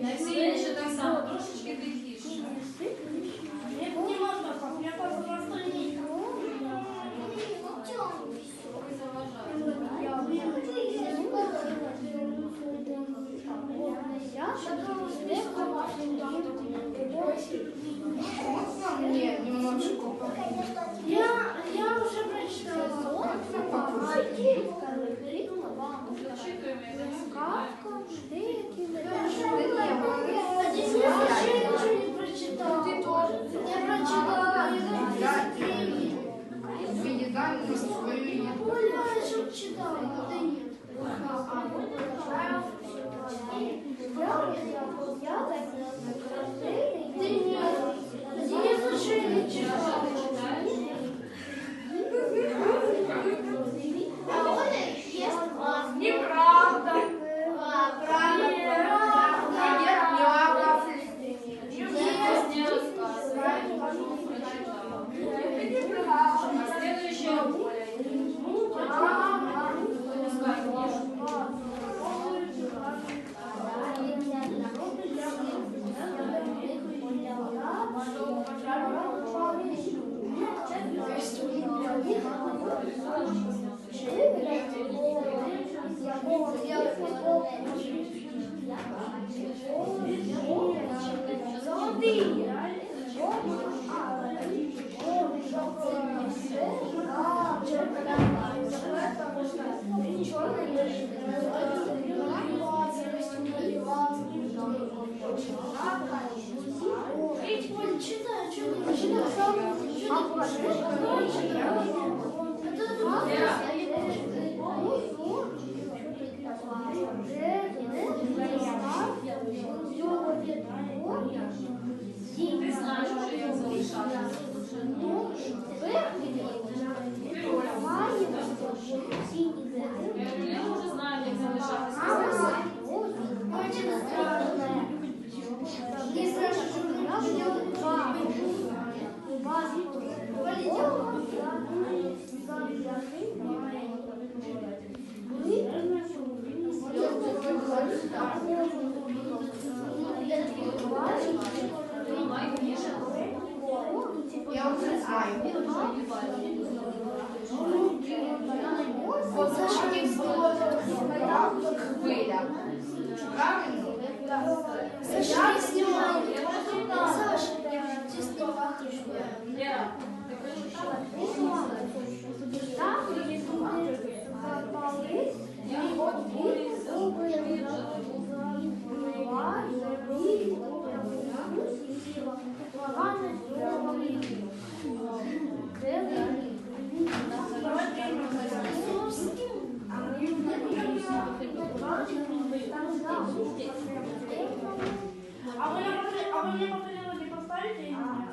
Найсильніше так само, трошечки тихіше. Не можна, я просто лінійка. Нет, немножко. Я уже прочитала. Ты тоже. Я прочитала. Выедаем свою еду. Я еще читала, а ты нет. Ты нет. Я уже не читала. А Оля ест вас. Неправда. Следующая Оля. Ти знаєш, що я залишала. Я вже знаю, як залишатися. Я уже знаю. Вот зачем было хвиля. Правильно? Саша, я снимаю. Саша, Лера, ти прочитала? Я А вы мне по-переводе поставите или нет?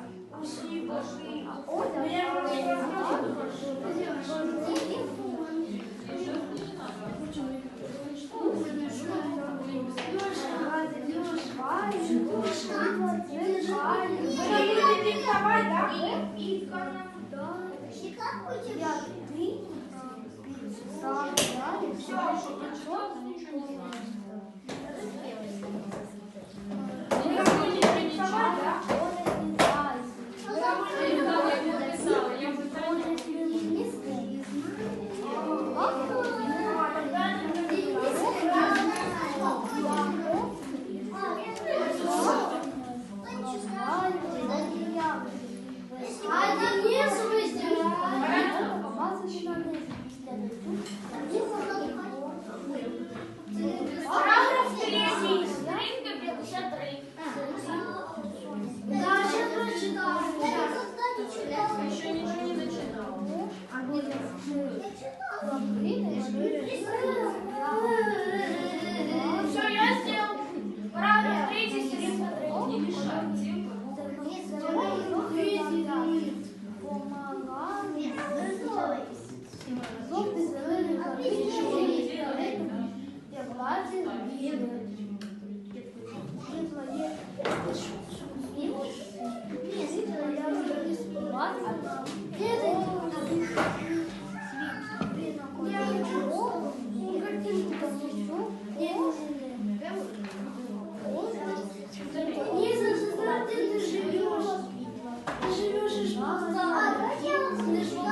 Жовтий, зелений, жовтий, чорний, я бачу, білий. Світло є. Світло я вже співати. Я нічого, картинку посвічу. Не зажигай, ты не живешь. Ты живешь и не живешь.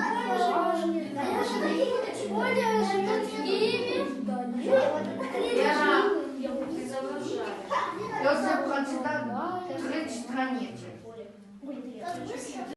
А я живу. Оля живет в Киеве. Вера, Ти заважаєш. Йосип прочитав 3 страниці.